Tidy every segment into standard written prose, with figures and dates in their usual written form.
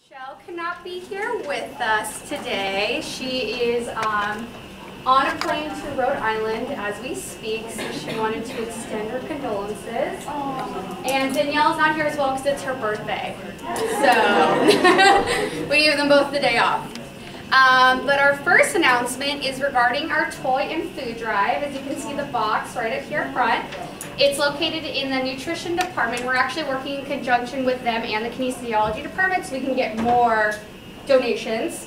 Michelle cannot be here with us today. She is on a plane to Rhode Island as we speak, so she wanted to extend her condolences. Aww. And Danielle's not here as well because it's her birthday. So we give them both the day off. But our first announcement is regarding our toy and food drive. As you can see the box right up here front. It's located in the nutrition department. We're actually working in conjunction with them and the kinesiology department so we can get more donations.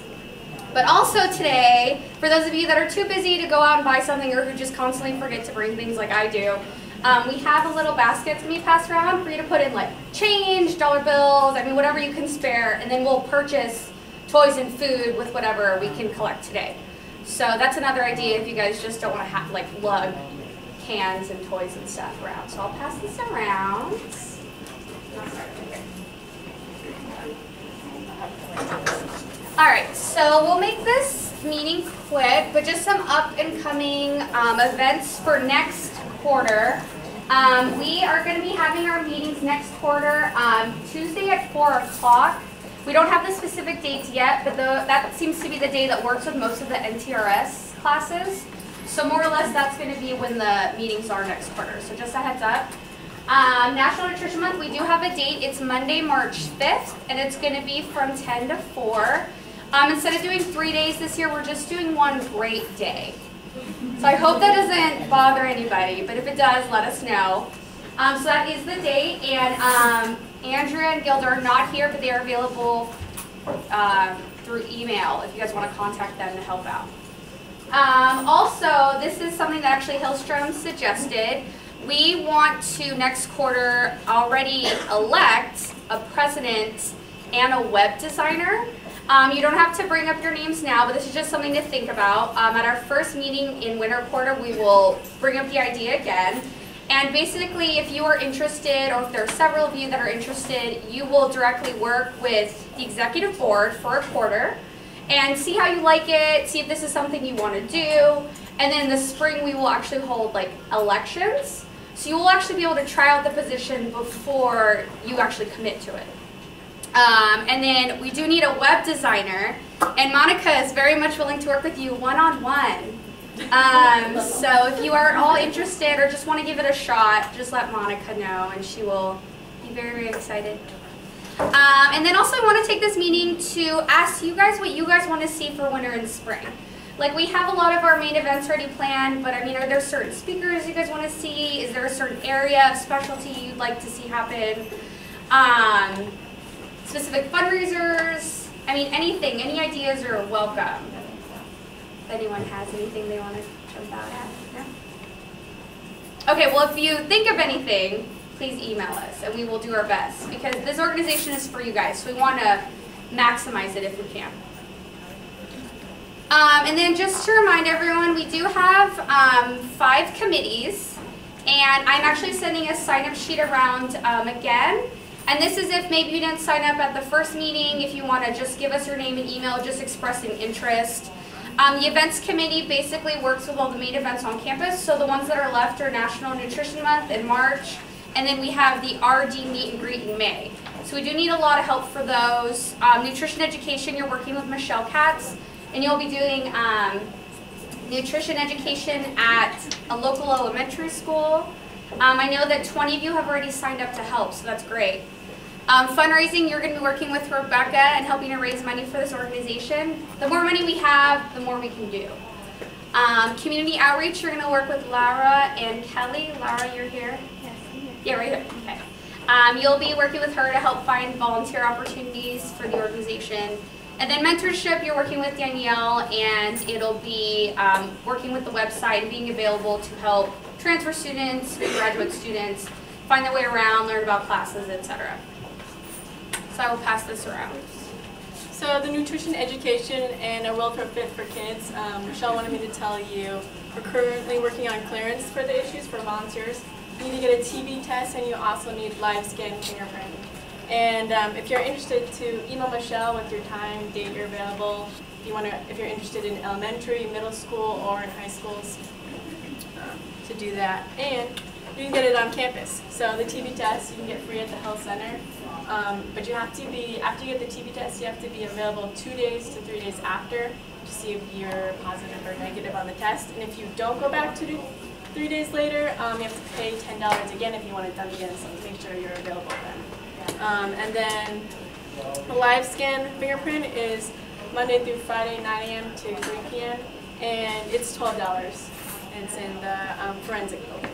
But also today, for those of you that are too busy to go out and buy something or who just constantly forget to bring things like I do, we have a little basket to be passed around for you to put in like change, dollar bills, I mean whatever you can spare, and then we'll purchase toys and food with whatever we can collect today. So that's another idea if you guys just don't want to have like lug cans and toys and stuff around. So I'll pass this around. Alright, so we'll make this meeting quick, but just some up and coming events for next quarter. We are going to be having our meetings next quarter Tuesday at 4 o'clock. We don't have the specific dates yet, but that seems to be the day that works with most of the NTRS classes. So more or less that's going to be when the meetings are next quarter. So just a heads up. National Nutrition Month, we do have a date. It's Monday, March 5th, and it's going to be from 10 to 4. Instead of doing 3 days this year, we're just doing one great day. So I hope that doesn't bother anybody, but if it does, let us know. So that is the date, and Andrea and Gilda are not here, but they are available through email if you guys want to contact them to help out. Also, this is something that actually Hillstrom suggested. We want to next quarter already elect a president and a web designer. You don't have to bring up your names now, but this is just something to think about. At our first meeting in winter quarter, we will bring up the idea again. And basically, if you are interested, or if there are several of you that are interested, you will directly work with the executive board for a quarter and see how you like it, see if this is something you want to do. And then in the spring, we will actually hold like elections. So you will actually be able to try out the position before you actually commit to it. And then we do need a web designer, and Monica is very much willing to work with you one-on-one. So if you are all interested or just want to give it a shot, just let Monica know, and she will be very, very excited. And then also I want to take this meeting to ask you guys what you guys want to see for winter and spring. Like, we have a lot of our main events already planned, but I mean, are there certain speakers you guys want to see? Is there a certain area of specialty you'd like to see happen? Specific fundraisers? I mean, anything, any ideas are welcome. If anyone has anything they want to jump out at. No? Okay, well, if you think of anything, please email us and we will do our best, because this organization is for you guys, so we want to maximize it if we can. And then just to remind everyone, we do have 5 committees, and I'm actually sending a sign-up sheet around again. And this is if maybe you didn't sign up at the first meeting, if you want to just give us your name and email, just expressing interest. The events committee basically works with all the main events on campus, so the ones that are left are National Nutrition Month in March, and then we have the RD meet and greet in May. So we do need a lot of help for those. Nutrition education, you're working with Michelle Katz, and you'll be doing nutrition education at a local elementary school. I know that 20 of you have already signed up to help, so that's great. Fundraising, you're going to be working with Rebecca and helping to raise money for this organization. The more money we have, the more we can do. Community outreach, you're going to work with Laura and Kelly. Laura, you're here? Yes, I'm here. Yeah, right here. Okay. You'll be working with her to help find volunteer opportunities for the organization. And then mentorship, you're working with Danielle, and it'll be working with the website and being available to help transfer students, graduate students, find their way around, learn about classes, etc. So I will pass this around. So the nutrition education and a welfare fit for kids, Michelle wanted me to tell you, we're currently working on clearance for the issues for volunteers. You need to get a TB test, and you also need live scan fingerprint. And if you're interested, to email Michelle with your time, date you're available. If you're interested in elementary, middle school, or in high schools, to do that. And you can get it on campus. So the TB test you can get free at the health center, but you have to be, after you get the TB test, you have to be available 2 days to 3 days after to see if you're positive or negative on the test. And if you don't go back 2 to 3 days later, you have to pay $10 again if you want it done again, so make sure you're available then. And then the live scan fingerprint is Monday through Friday, 9 a.m. to 3 p.m. and it's $12. And it's in the forensic building.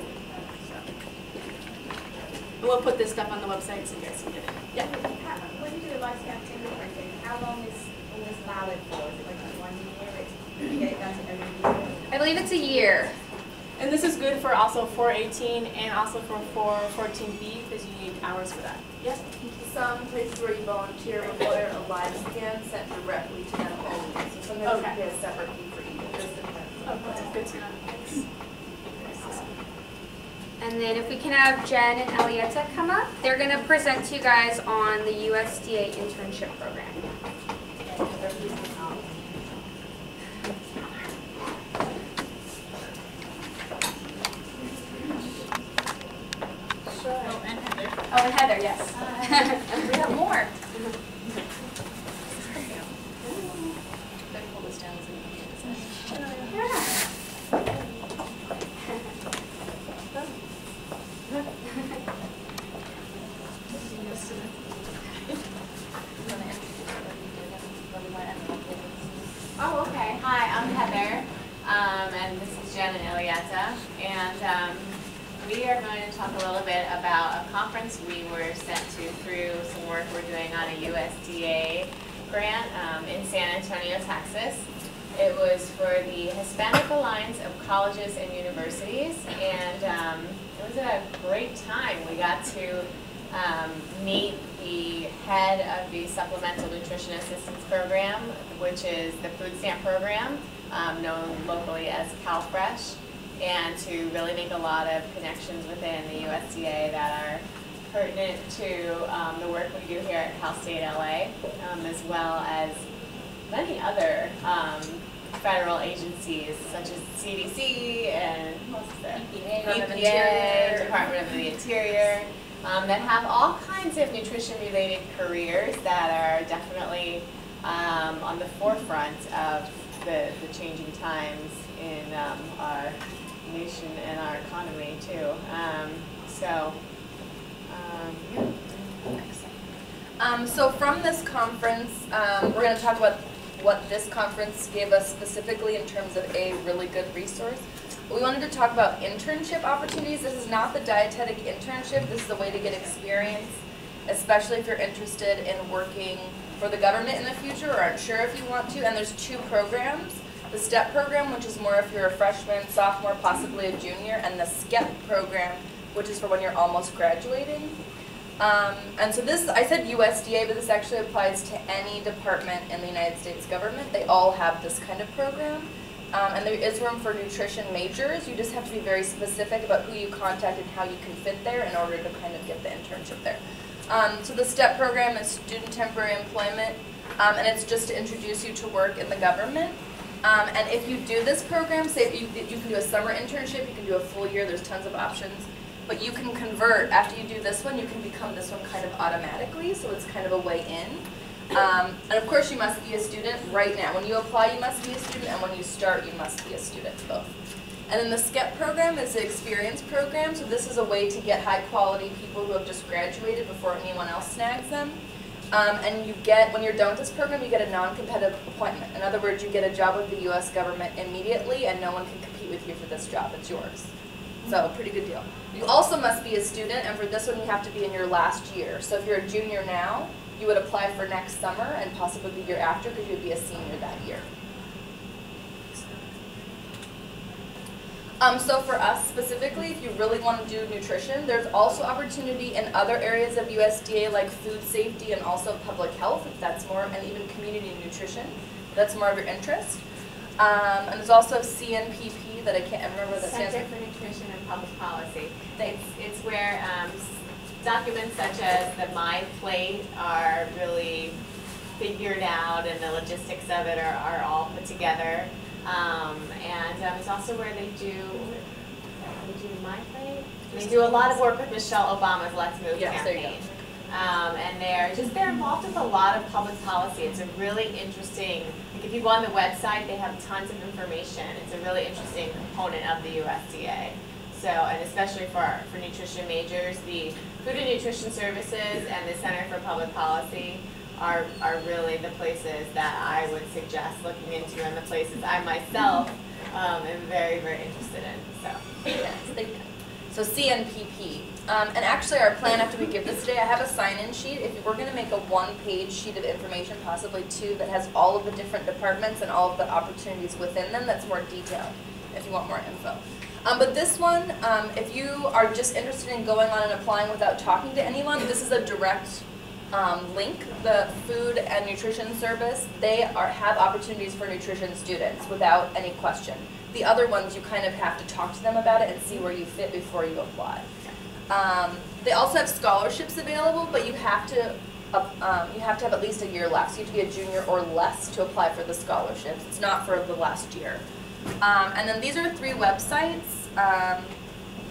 So. And we'll put this stuff on the website so you guys can get it. Yeah. When you do the live scan fingerprinting, how long is this valid for? Is it like 1 year? You get it done every year? I believe it's a year. And this is good for also 418 and also for 414B because you need hours for that. Yes? Some places where you volunteer require a live scan sent directly to them only. So sometimes you pay a separate fee for each. It just depends. Okay, good to know. Thanks. And then if we can have Jen and Elietta come up, they're going to present to you guys on the USDA internship program. Oh, and Heather, yes. We have more. Oh, okay. Hi, I'm Heather, and this is Jen and Elietta, and we are going to talk a little bit about a conference we were sent to through some work we're doing on a USDA grant in San Antonio, Texas. It was for the Hispanic Alliance of Colleges and Universities, and it was a great time. We got to meet the head of the Supplemental Nutrition Assistance Program, which is the food stamp program, known locally as CalFresh, and to really make a lot of connections within the USDA that are pertinent to the work we do here at Cal State LA, as well as many other federal agencies such as CDC and EPA, Department of the Interior, that have all kinds of nutrition-related careers that are definitely on the forefront of the changing times in our nation and our economy too. So from this conference, we're going to talk about what this conference gave us specifically in terms of a really good resource. We wanted to talk about internship opportunities. This is not the dietetic internship. This is a way to get experience, especially if you're interested in working for the government in the future or aren't sure if you want to. And there's 2 programs. The STEP program, which is more if you're a freshman, sophomore, possibly a junior, and the SCEP program, which is for when you're almost graduating. And so this, I said USDA, but this actually applies to any department in the United States government. They all have this kind of program. And there is room for nutrition majors. You just have to be very specific about who you contact and how you can fit there in order to kind of get the internship there. So the STEP program is Student Temporary Employment, and it's just to introduce you to work in the government. And if you do this program, say you can do a summer internship, you can do a full year, there's tons of options. But you can convert, after you do this one, you can become this one kind of automatically, so it's kind of a way in. And of course you must be a student right now. When you apply, you must be a student, and when you start, you must be a student, both. And then the SCEP program is the experience program, so this is a way to get high quality people who have just graduated before anyone else snags them. And you get, when you're done with this program, you get a non-competitive appointment. In other words, you get a job with the U.S. government immediately, and no one can compete with you for this job. It's yours. So, pretty good deal. You also must be a student, and for this one, you have to be in your last year. So if you're a junior now, you would apply for next summer and possibly the year after because you would be a senior that year. So for us specifically, if you really want to do nutrition, there's also opportunity in other areas of USDA like food safety and also public health, if that's more, and even community nutrition, if that's more of your interest. And there's also CNPP that I can't remember that stands Center for Nutrition and Public Policy. It's where documents such as the My Plate are really figured out and the logistics of it are all put together. And it's also where they do My Plate? They do a lot of work with Michelle Obama's Let's Move Yes, there you campaign. And they're involved with a lot of public policy. It's a really interesting, like if you go on the website, they have tons of information. It's a really interesting component of the USDA. So, and especially for nutrition majors, the Food and Nutrition Services and the Center for Public Policy are really the places that I would suggest looking into, and the places I myself am very, very interested in. So, yes, thank you. So CNPP. And actually our plan after we give this today, I have a sign-in sheet. If we're going to make a one-page sheet of information, possibly two, that has all of the different departments and all of the opportunities within them, that's more detailed if you want more info. But this one, if you are just interested in going on and applying without talking to anyone, this is a direct link. The Food and Nutrition Service, they have opportunities for nutrition students without any question. The other ones, you kind of have to talk to them about it and see where you fit before you apply. They also have scholarships available, but you have to have at least a year left. So you have to be a junior or less to apply for the scholarships. It's not for the last year. And then these are 3 websites.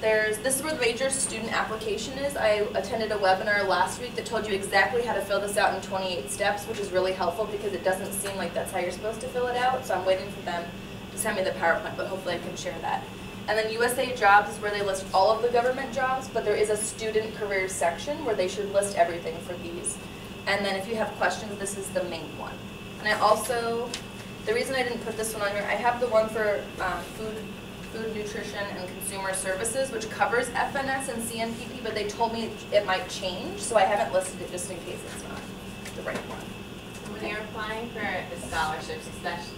This is where the major student application is. I attended a webinar last week that told you exactly how to fill this out in 28 steps, which is really helpful because it doesn't seem like that's how you're supposed to fill it out. So I'm waiting for them to send me the PowerPoint, but hopefully I can share that. And then USA Jobs is where they list all of the government jobs, but there is a student careers section where they should list everything for these. And then if you have questions, this is the main one. And I also, the reason I didn't put this one on here, I have the one for food, nutrition, and consumer services, which covers FNS and CNPP, but they told me it might change, so I haven't listed it just in case it's not the right one. when you're applying for the scholarships,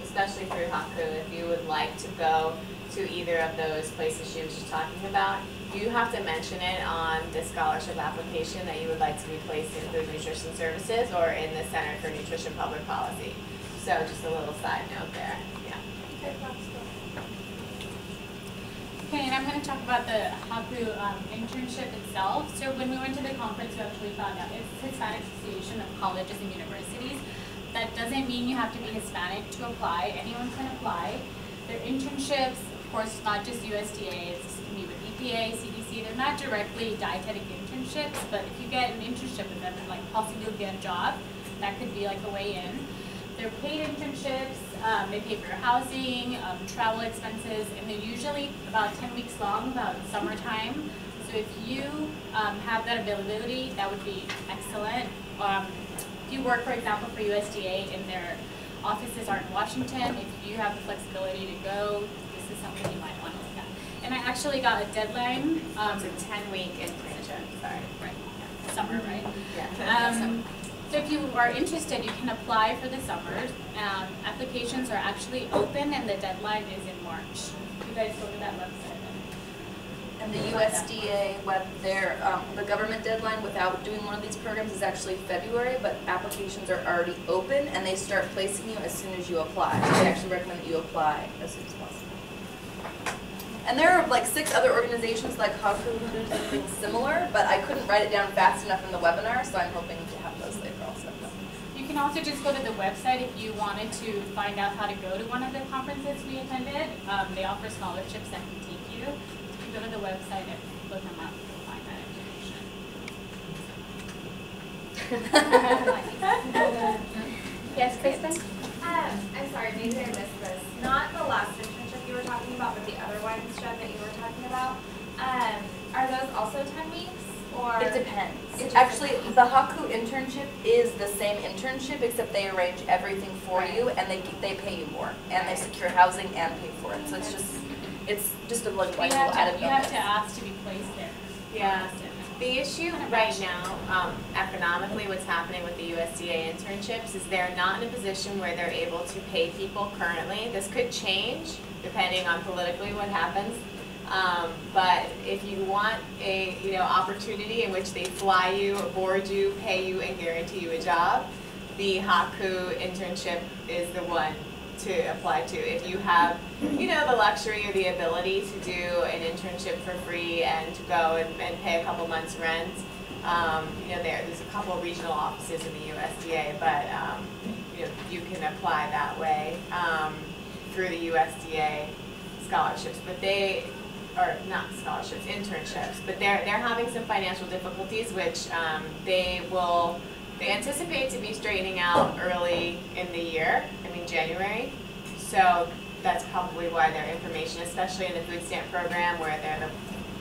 especially through Haku, if you would like to go to either of those places she was just talking about, you have to mention it on the scholarship application that you would like to be placed in Food Nutrition Services or in the Center for Nutrition Public Policy. So just a little side note there. Yeah. Okay, and I'm going to talk about the Haku internship itself. So when we went to the conference, we actually found out it's Hispanic Association of Colleges and Universities. That doesn't mean you have to be Hispanic to apply. Anyone can apply. Their internships, of course, not just USDA, it's can be with EPA, CDC. They're not directly dietetic internships, but if you get an internship with them and like possibly you'll get a job, that could be like a way in. They're paid internships, they pay for your housing, travel expenses, and they're usually about 10 weeks long, about summertime. So if you have that availability, that would be excellent. If you work, for example, for USDA and their offices are in Washington, if you have the flexibility to go, this is something you might want to look at. And I actually got a deadline. It's a 10-week internship, sorry. Right, yeah, summer, right? Yeah. So if you are interested, you can apply for the summer. Applications are actually open and the deadline is in March. You guys go to that website. And the USDA the government deadline without doing one of these programs is actually February, but applications are already open and they start placing you as soon as you apply. So they actually recommend that you apply as soon as possible. And there are like 6 other organizations like Haku who do something similar, but I couldn't write it down fast enough in the webinar, so I'm hoping to have those later also. You can also just go to the website if you wanted to find out how to go to one of the conferences we attended. They offer scholarships that can take you. You can go to the website and look them up to find that information. Yes, Kristen? I'm sorry, maybe I missed this. Not the last internship you were talking about, but the other ones, Jen, that you were talking about. Are those also 10 weeks? Or It depends. Actually, the Haku internship is the same internship, except they arrange everything for you, and they pay you more, and they secure housing and pay for it. So it's just a like You little have added to bonus. ask to be placed there. Yeah. The issue right now, economically, what's happening with the USDA internships is they're not in a position where they're able to pay people currently. This could change depending on politically what happens. But if you want a opportunity in which they fly you, board you, pay you, and guarantee you a job, the Haku internship is the one to apply to. If you have the luxury or the ability to do an internship for free and to go and pay a couple months rent, there's a couple of regional offices in the USDA, but you can apply that way through the USDA scholarships. But or not scholarships, internships, but they're having some financial difficulties, which they anticipate to be straightening out early in the year, January. So that's probably why their information, especially in the food stamp program, where they're the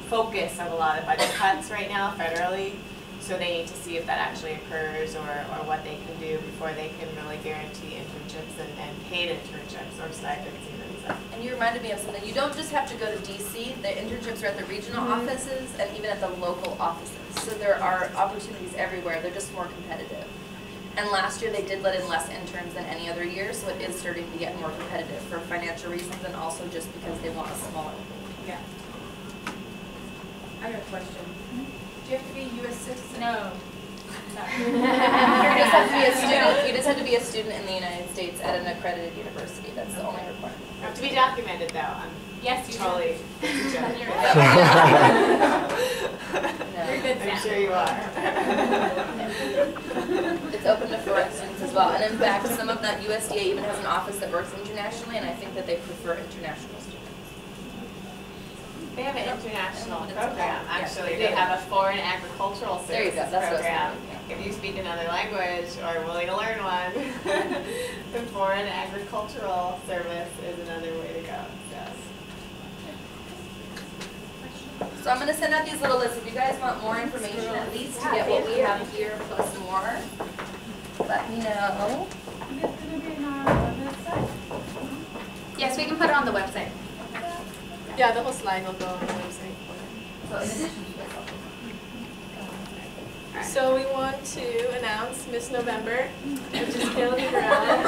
focus of a lot of budget cuts right now federally. So they need to see if that actually occurs, or what they can do before they can really guarantee internships and paid internships or stipends even. So. And you reminded me of something. You don't just have to go to DC. The internships are at the regional offices and even at the local offices. So there are opportunities everywhere. They're just more competitive. And last year they did let in less interns than any other year, so it is starting to get more competitive for financial reasons and also just because they want a smaller pool. Yeah. I got a question. Do you have to be a U.S. citizen? No. You just have to be a student. You just have to be a student in the United States at an accredited university. That's the only requirement. You have to be documented though. Yes, you Totally. You're good, I'm sure you are. It's open to foreign students as well. And in fact, some of that USDA even has an office that works internationally, and I think that they prefer international students. They have an international program, actually. Yes, they have a foreign agricultural services That's what I was program. thinking, yeah. If you speak another language or are willing to learn one, the foreign agricultural service is another way to go. So I'm going to send out these little lists. If you guys want more information, at least to get what we have here plus more, let me know. Is it going to be on our website? Yes, we can put it on the website. Yeah, the whole slide will go on the website. So in addition to this, So we want to announce Miss November, which is Kayla Brown.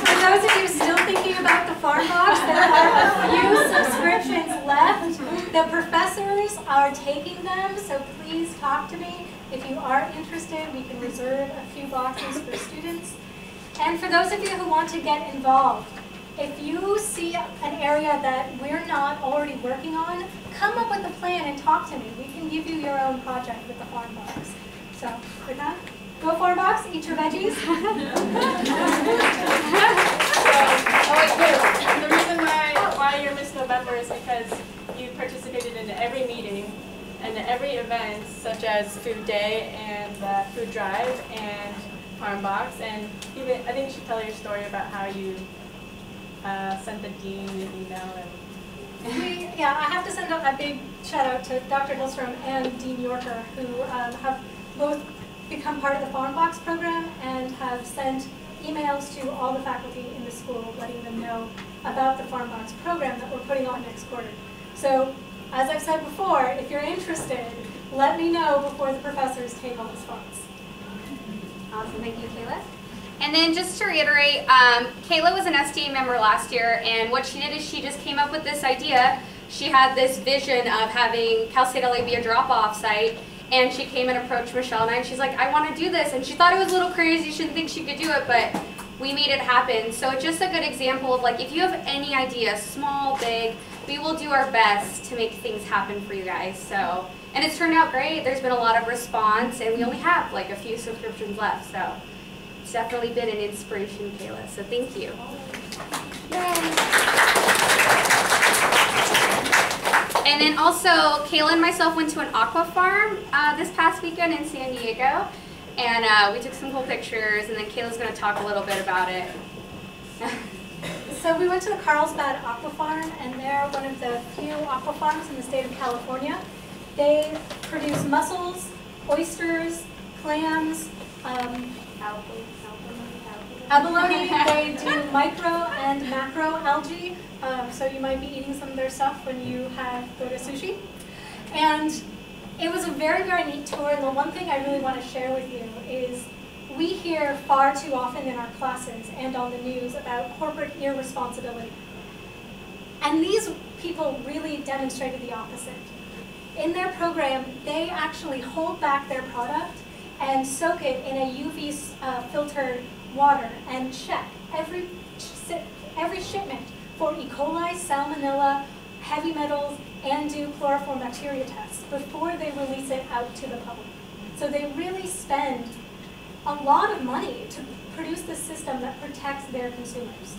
For those of you still thinking about the farm box, there are a few subscriptions left. The professors are taking them, so please talk to me. If you are interested, we can reserve a few boxes for students. And for those of you who want to get involved, if you see an area that we're not already working on, come up with a plan and talk to me. We can give you your own project with the farm box. So with that, go farm box, eat your veggies. The reason why you're Miss November is because you participated in every meeting and every event, such as Food Day and Food Drive and Farm Box, and even I think you should tell your story about how you sent the dean an email. Yeah, I have to send a big shout out to Dr. Hillstrom and Dean Yorker, who have both become part of the Farm Box program and have sent emails to all the faculty in the school letting them know about the Farm Box program that we're putting on next quarter. So, as I've said before, if you're interested, let me know before the professors take all the spots. Awesome, thank you, Kayla. And then just to reiterate, Kayla was an SDA member last year, and what she did is she just came up with this idea. She had this vision of having Cal State LA be a drop-off site, and she came and approached Michelle and I, and she's like, I want to do this. And she thought it was a little crazy, she didn't think she could do it, but we made it happen. So it's just a good example of, like, if you have any idea, small, big, we will do our best to make things happen for you guys. So, and it's turned out great. There's been a lot of response, and we only have like a few subscriptions left. So it's definitely been an inspiration, Kayla. So thank you. And then also, Kayla and myself went to an aqua farm this past weekend in San Diego, and we took some cool pictures, and then Kayla's going to talk a little bit about it. So we went to the Carlsbad Aqua Farm, and they're one of the few aqua farms in the state of California. They produce mussels, oysters, clams, abalone. They do micro and macro algae, so you might be eating some of their stuff when you go to sushi. And it was a very, very neat tour, and the one thing I really want to share with you is we hear far too often in our classes and on the news about corporate irresponsibility. And these people really demonstrated the opposite. In their program, they actually hold back their product and soak it in a UV filtered water and check every shipment for E. coli, salmonella, heavy metals, and do chloroform bacteria tests before they release it out to the public. So they really spend a lot of money to produce this system that protects their consumers.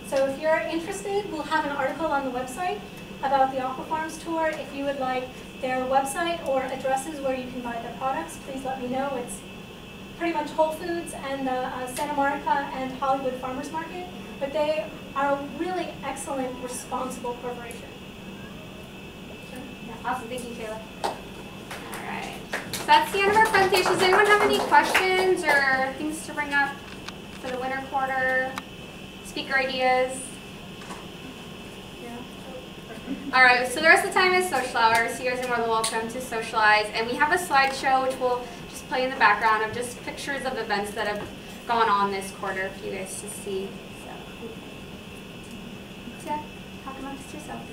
So if you're interested, we'll have an article on the website about the Aqua Farms tour. If you would like their website or addresses where you can buy their products, please let me know. It's pretty much Whole Foods and the Santa Monica and Hollywood Farmers Market, but they are a really excellent, responsible corporation. Yeah, awesome, thank you, Kayla. All right, so that's the end of our presentation. Does anyone have any questions or things to bring up for the winter quarter? Speaker ideas? All right, so the rest of the time is social hours, so you guys are more than welcome to socialize. And we have a slideshow which will just play in the background of just pictures of events that have gone on this quarter for you guys to see. So, talk amongst yourselves.